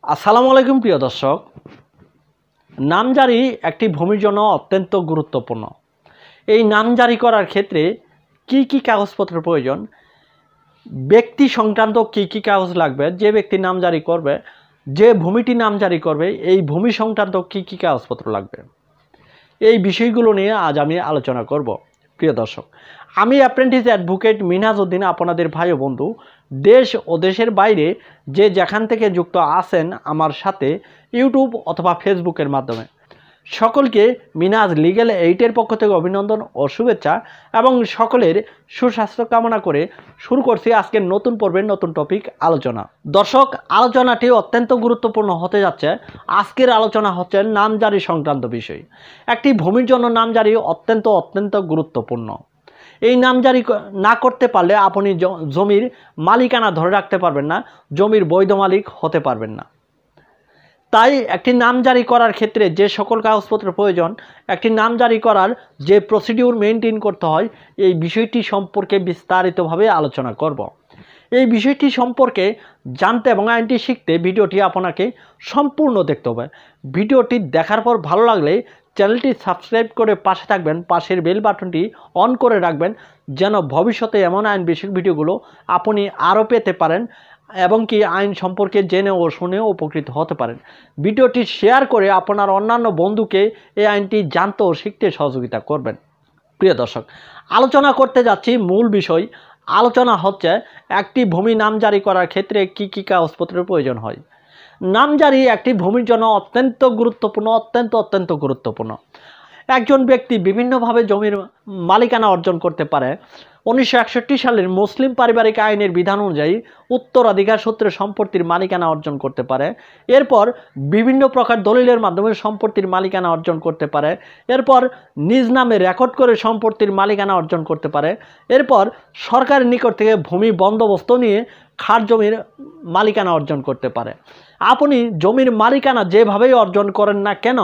আসসালামু আলাইকুম প্রিয় দর্শক। নামজারি একটি ভূমির জন্য অত্যন্ত গুরুত্বপূর্ণ। এই নামজারি করার ক্ষেত্রে কি কি কাগজপত্রের প্রয়োজন, ব্যক্তি সংক্রান্ত কি কি কাগজ লাগবে, যে ব্যক্তি নামজারি করবে, যে ভূমিটি নামজারি করবে, এই ভূমি সংক্রান্ত কি কি কাগজপত্র লাগবে, এই বিষয়গুলো নিয়ে আজ আমি আলোচনা করব। প্রিয় দর্শক, আমি অ্যাপ্রেন্টিস অ্যাডভোকেট মিনহাজ উদ্দিন, আপনাদের ভাই ও বন্ধু। দেশ ও দেশের বাইরে যে যেখান থেকে যুক্ত আছেন আমার সাথে ইউটিউব অথবা ফেসবুকের মাধ্যমে, সকলকে মিনহাজ লিগ্যাল এইডের পক্ষ থেকে অভিনন্দন ও শুভেচ্ছা এবং সকলের সুস্বাস্থ্য কামনা করে শুরু করছি আজকের নতুন পর্বের নতুন টপিক আলোচনা। দর্শক, আলোচনাটি অত্যন্ত গুরুত্বপূর্ণ হতে যাচ্ছে। আজকের আলোচনা হচ্ছে নামজারি সংক্রান্ত বিষয়। একটি ভূমির জন্য নামজারি অত্যন্ত গুরুত্বপূর্ণ। এই নামজারি না করতে পারলে আপনি জমির মালিকানা ধরে রাখতে পারবেন না, জমির বৈধ মালিক হতে পারবেন না। তাই একটি নামজারি করার ক্ষেত্রে যে সকল কাগজপত্র প্রয়োজন, একটি নামজারি করার যে প্রসিডিউর মেনটেন করতে হয়, এই বিষয়টি সম্পর্কে বিস্তারিতভাবে আলোচনা করব। এই বিষয়টি সম্পর্কে জানতে এবং আইনটি শিখতে ভিডিওটি আপনাকে সম্পূর্ণ দেখতে হবে। ভিডিওটি দেখার পর ভালো লাগলে চ্যানেলটি সাবস্ক্রাইব করে পাশে থাকবেন, পাশের বেল বাটনটি অন করে রাখবেন, যেন ভবিষ্যতে এমন আইন বিষয়ক ভিডিওগুলো আপনি আরও পেতে পারেন এবং কি আইন সম্পর্কে জেনে ও শুনে উপকৃত হতে পারেন। ভিডিওটি শেয়ার করে আপনার অন্যান্য বন্ধুকে এই আইনটি জানতে ও শিখতে সহযোগিতা করবেন। প্রিয় দর্শক, আলোচনা করতে যাচ্ছি মূল বিষয়। আলোচনা হচ্ছে একটি ভূমি নামজারি করার ক্ষেত্রে কি কি কাগজপত্রের প্রয়োজন হয়। নামজারি একটি ভূমির জন্য অত্যন্ত গুরুত্বপূর্ণ। একজন ব্যক্তি বিভিন্নভাবে জমির মালিকানা অর্জন করতে পারে। 1961 সালের মুসলিম পারিবারিক আইনের বিধান অনুযায়ী উত্তরাধিকার সূত্রে সম্পত্তির মালিকানা অর্জন করতে পারে। এরপর বিভিন্ন প্রকার দলিলের মাধ্যমে সম্পত্তির মালিকানা অর্জন করতে পারে। এরপর নিজ নামে রেকর্ড করে সম্পত্তির মালিকানা অর্জন করতে পারে। এরপর সরকারের নিকট থেকে ভূমি বন্দোবস্ত নিয়ে খাস জমির মালিকানা অর্জন করতে পারে। আপনি জমির মালিকানা যেভাবেই অর্জন করেন না কেন,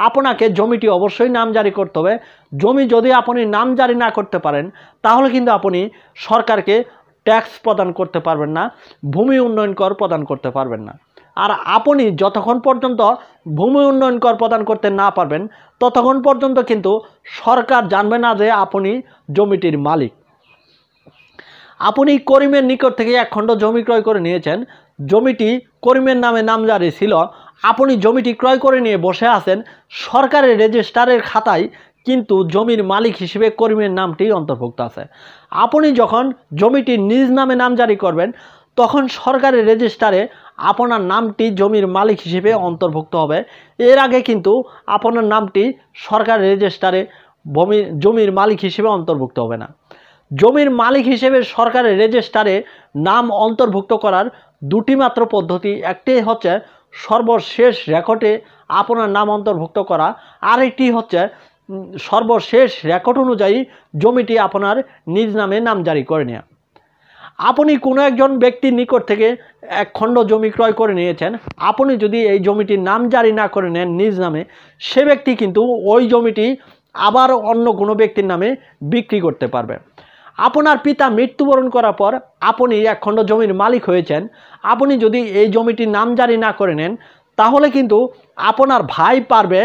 আপনাকে জমিটি অবশ্যই নামজারি করতে হবে। জমি যদি আপনি নামজারি না করতে পারেন, তাহলে কিন্তু আপনি সরকারকে ট্যাক্স প্রদান করতে পারবেন না, ভূমি উন্নয়ন কর প্রদান করতে পারবেন না। আর আপনি যতক্ষণ পর্যন্ত ভূমি উন্নয়ন কর প্রদান করতে না পারবেন, ততক্ষণ পর্যন্ত কিন্তু সরকার জানবে না যে আপনি জমিটির মালিক। আপনি করিমের নিকট থেকে এক খণ্ড জমি ক্রয় করে নিয়েছেন, জমিটি করিমের নামে নামজারি ছিল, আপনি জমিটি ক্রয় করে নিয়ে বসে আছেন, সরকারের রেজিস্টারের খাতায় কিন্তু জমির মালিক হিসেবে করিমের নামটি অন্তর্ভুক্ত আছে। আপনি যখন জমিটি নিজ নামে নামজারি করবেন, তখন সরকারের রেজিস্টারে আপনার নামটি জমির মালিক হিসেবে অন্তর্ভুক্ত হবে। এর আগে কিন্তু আপনার নামটি সরকারের রেজিস্টারে জমির মালিক হিসেবে অন্তর্ভুক্ত হবে না। জমির মালিক হিসেবে সরকারের রেজিস্টারে নাম অন্তর্ভুক্ত করার দুটি মাত্র পদ্ধতি। একটি হচ্ছে সর্বশেষ রেকর্ডে আপনার নাম অন্তর্ভুক্ত করা, আরেকটি হচ্ছে সর্বশেষ রেকর্ড অনুযায়ী জমিটি আপনার নিজ নামে নামজারি করে নেওয়া। আপনি কোনো একজন ব্যক্তির নিকট থেকে এক খণ্ড জমি ক্রয় করে নিয়েছেন, আপনি যদি এই জমিটির নামজারি না করে নেন নিজ নামে, সে ব্যক্তি কিন্তু ওই জমিটি আবার অন্য কোনো ব্যক্তির নামে বিক্রি করতে পারবে। আপনার পিতা মৃত্যুবরণ করার পর আপনি এক খণ্ড জমির মালিক হয়েছেন, আপনি যদি এই জমিটির নামজারি না করে নেন, তাহলে কিন্তু আপনার ভাই পারবে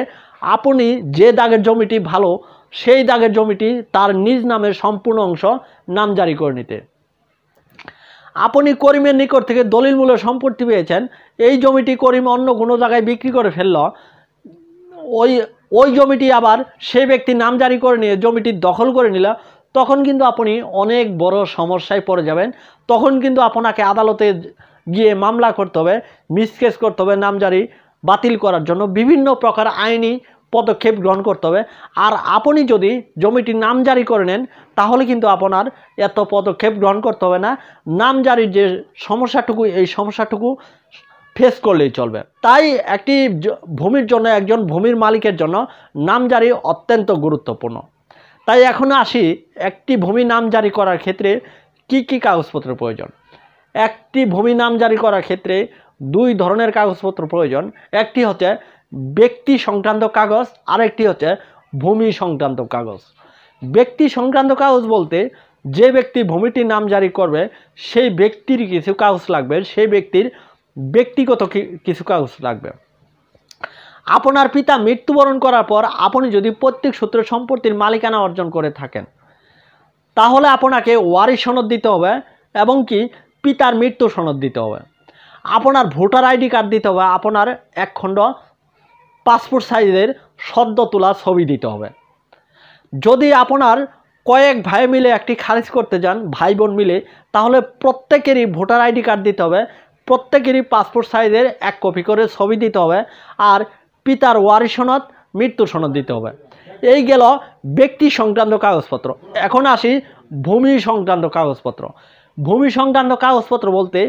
আপনি যে দাগের জমিটি ভালো সেই দাগের জমিটি তার নিজ নামের সম্পূর্ণ অংশ নামজারি করে নিতে। আপনি করিমের নিকট থেকে দলিল মূল্য সম্পত্তি পেয়েছেন, এই জমিটি করিম অন্য কোনো জায়গায় বিক্রি করে ফেলল, ওই জমিটি আবার সেই ব্যক্তি নামজারি করে নিয়ে জমিটি দখল করে নিল, তখন কিন্তু আপনি অনেক বড় সমস্যায় পড়ে যাবেন। তখন কিন্তু আপনাকে আদালতে গিয়ে মামলা করতে হবে, মিসকেস করতে হবে, নামজারি বাতিল করার জন্য বিভিন্ন প্রকার আইনি পদক্ষেপ গ্রহণ করতে হবে। আর আপনি যদি জমিটি নামজারি করে নেন, তাহলে কিন্তু আপনার এত পদক্ষেপ গ্রহণ করতে হবে না। নামজারির যে সমস্যাটুকু, এই সমস্যাটুকু ফেস করলেই চলবে। তাই একটি ভূমির জন্য, একজন ভূমির মালিকের জন্য নামজারি অত্যন্ত গুরুত্বপূর্ণ। তাই এখন আসি একটি ভূমি নামজারি করার ক্ষেত্রে কি কি কাগজপত্রের প্রয়োজন। একটি ভূমি নামজারি করার ক্ষেত্রে দুই ধরনের কাগজপত্র প্রয়োজন। একটি হচ্ছে ব্যক্তি সংক্রান্ত কাগজ, আরেকটি হচ্ছে ভূমি সংক্রান্ত কাগজ। ব্যক্তি সংক্রান্ত কাগজ বলতে যে ব্যক্তি ভূমিটির নামজারি করবে সেই ব্যক্তির কিছু কাগজ লাগবে, সেই ব্যক্তির ব্যক্তিগত কিছু কাগজ লাগবে। আপনার পিতা মৃত্যুবরণ করার পর আপনি যদি পৈতৃক সূত্রে সম্পত্তির মালিকানা অর্জন করে থাকেন তাহলে আপনাকে ওয়ারিশ সনদ দিতে হবে এবং কি পিতার মৃত্যু সনদ দিতে হবে। আপনার ভোটার আইডি কার্ড দিতে হবে, আপনার এক খণ্ড পাসপোর্ট সাইজের সদ্য তোলা ছবি দিতে হবে। যদি আপনার কয়েক ভাই মিলে একটি খারিজ করতে যান, ভাই বোন মিলে, তাহলে প্রত্যেকেরই ভোটার আইডি কার্ড দিতে হবে, প্রত্যেকেরই পাসপোর্ট সাইজের এক কপি করে ছবি দিতে হবে, আর পিতার ওয়ারিশ সনদ, মৃত্যু সনদ দিতে হবে। এই গেল ব্যক্তি সংক্রান্ত কাগজপত্র। এখন আসি ভূমি সংক্রান্ত কাগজপত্র। ভূমি সংক্রান্ত কাগজপত্র বলতে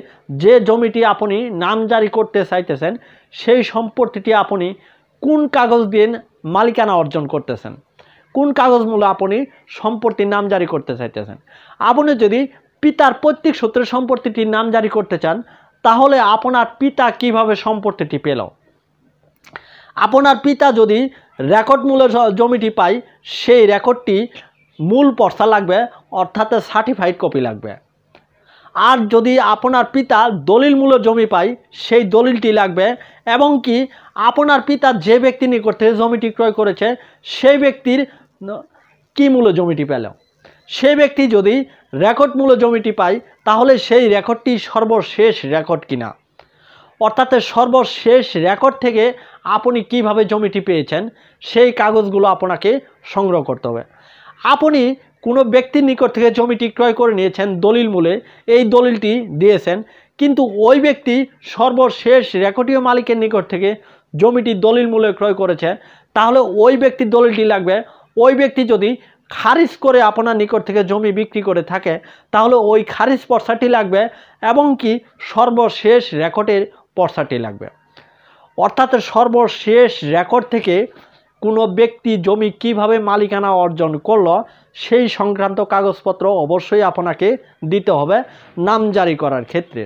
যে জমিটি আপনি নামজারি করতে চাইতেছেন সেই সম্পত্তিটি আপনি কোন কাগজ দিয়ে মালিকানা অর্জন করতেছেন, কোন কাগজমূলে আপনি সম্পত্তির নামজারি করতে চাইতেছেন। আপনি যদি পিতার পৈতৃক সূত্রে সম্পত্তিটির নামজারি করতে চান তাহলে আপনার পিতা কিভাবে সম্পত্তিটি পেল? আপনার পিতা যদি রেকর্ড মূলের জমিটি পায় সেই রেকর্ডটি মূল পর্চা লাগবে, অর্থাৎ সার্টিফাইড কপি লাগবে। আর যদি আপনার পিতা দলিল মূলের জমি পায় সেই দলিলটি লাগবে, এবং কি আপনার পিতা যে ব্যক্তি নিকট থেকে জমিটি ক্রয় করেছে সেই ব্যক্তির কি মূল্যে জমিটি পেল। সেই ব্যক্তি যদি রেকর্ড মূল্যে জমিটি পায় তাহলে সেই রেকর্ডটি সর্বশেষ রেকর্ড কিনা, অর্থাৎ সর্বশেষ রেকর্ড থেকে আপনি কিভাবে জমিটি পেয়েছেন সেই কাগজগুলো আপনাকে সংগ্রহ করতে হবে। আপনি কোনো ব্যক্তির নিকট থেকে জমিটি ক্রয় করে নিয়েছেন দলিল মূলে, এই দলিলটি দিয়েছেন, কিন্তু ওই ব্যক্তি সর্বশেষ রেকর্ডীয় মালিকের নিকট থেকে জমিটি দলিল মূলে ক্রয় করেছে, তাহলে ওই ব্যক্তির দলিলটি লাগবে। ওই ব্যক্তি যদি খারিজ করে আপনার নিকট থেকে জমি বিক্রি করে থাকে তাহলে ওই খারিজ পর্চাটি লাগবে, এবং কি সর্বশেষ রেকর্ডের পর্চাটি লাগবে। অর্থাৎ সর্বশেষ রেকর্ড থেকে কোনো ব্যক্তি জমি কিভাবে মালিকানা অর্জন করলো সেই সংক্রান্ত কাগজপত্র অবশ্যই আপনাকে দিতে হবে নামজারি করার ক্ষেত্রে।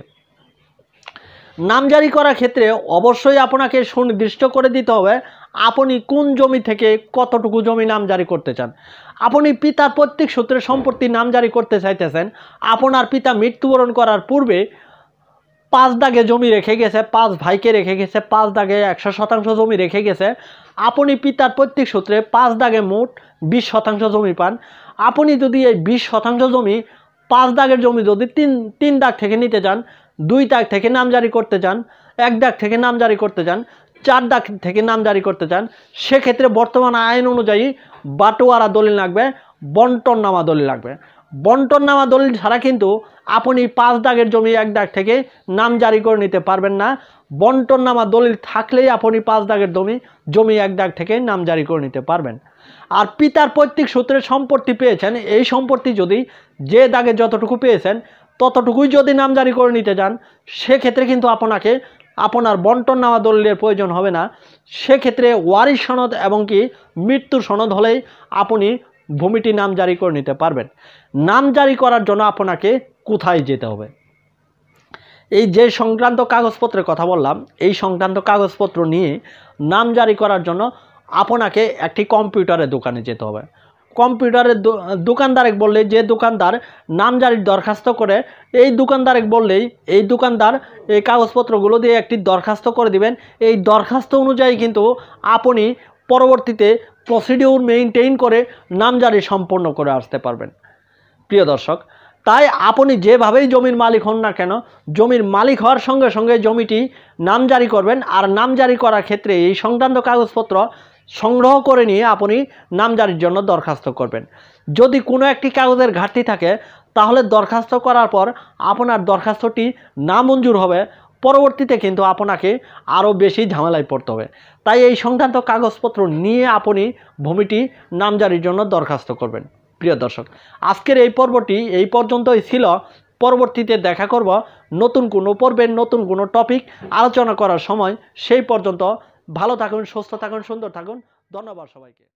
নামজারি করার ক্ষেত্রে অবশ্যই আপনাকে সুনির্দিষ্ট করে দিতে হবে আপনি কোন জমি থেকে কতটুকু জমি নামজারি করতে চান। আপনি পিতার পৈতৃক সূত্রে সম্পত্তি নামজারি করতে চাইতেছেন, আপনার পিতা মৃত্যুবরণ করার পূর্বে 5 দাগে জমি রেখে গেছে, 5 ভাইকে রেখে গেছে, 5 দাগে 100% জমি রেখে গেছে। আপনি পিতার পৈতৃক সূত্রে 5 দাগে মোট 20% জমি পান। আপনি যদি এই 20% জমি 5 দাগের জমি যদি 3 দাগ থেকে নিতে চান, 2 দাগ থেকে নামজারি করতে চান, 1 দাগ থেকে নামজারি করতে চান, 4 দাগ থেকে নামজারি করতে চান, সেক্ষেত্রে বর্তমান আইন অনুযায়ী বাটোয়ারা দলিল লাগবে, বন্টননামা দলিল লাগবে। বন্টননামা দলিল ছাড়া কিন্তু আপনি 5 দাগের জমি 1 দাগ থেকে নামজারি করে নিতে পারবেন না। বন্টননামা দলিল থাকলেই আপনি 5 দাগের জমি 1 দাগ থেকে নামজারি করে নিতে পারবেন। আর পিতার পৈতৃক সূত্রে সম্পত্তি পেয়েছেন, এই সম্পত্তি যদি যে দাগে যতটুকু পেয়েছেন ততটুকুই যদি নামজারি করে নিতে যান সেক্ষেত্রে কিন্তু আপনাকে আপনার বন্টননামা দলিলের প্রয়োজন হবে না। সেক্ষেত্রে ওয়ারিশ সনদ এবং কি মৃত্যুর সনদ হলেই আপনি ভূমিটি নামজারি করে নিতে পারবেন। নামজারি করার জন্য আপনাকে কোথায় যেতে হবে? এই যে সংক্রান্ত কাগজপত্রের কথা বললাম, এই সংক্রান্ত কাগজপত্র নিয়ে নামজারি করার জন্য আপনাকে একটি কম্পিউটারের দোকানে যেতে হবে। কম্পিউটারের দোকানদারে বললে, যে দোকানদার নামজারির দরখাস্ত করে, এই দোকানদারে বললেই এই দোকানদার এই কাগজপত্রগুলো দিয়ে একটি দরখাস্ত করে দিবেন। এই দরখাস্ত অনুযায়ী কিন্তু আপনি পরবর্তীতে প্রসিডিউর মেইনটেইন করে নামজারি সম্পন্ন করে আসতে পারবেন। প্রিয় দর্শক, তাই আপনি যেভাবেই জমির মালিক হন না কেন, জমির মালিক হওয়ার সঙ্গে সঙ্গে জমিটি নামজারি করবেন। আর নামজারি করার ক্ষেত্রে এই সংক্রান্ত কাগজপত্র সংগ্রহ করে নিয়ে আপনি নামজারির জন্য দরখাস্ত করবেন। যদি কোনো একটি কাগজের ঘাটতি থাকে তাহলে দরখাস্ত করার পর আপনার দরখাস্তটি নামঞ্জুর হবে, পরবর্তীতে কিন্তু আপনাকে আরও বেশি ঝামেলায় পড়তে হবে। তাই এই সংক্রান্ত কাগজপত্র নিয়ে আপনি ভূমিটি নামজারির জন্য দরখাস্ত করবেন। প্রিয় দর্শক, আজকের এই পর্বটি এই পর্যন্তই ছিল। পরবর্তীতে দেখা করব নতুন কোনো পর্বের নতুন কোনো টপিক আলোচনা করার সময়। সেই পর্যন্ত ভালো থাকুন, সুস্থ থাকুন, সুন্দর থাকুন। ধন্যবাদ সবাইকে।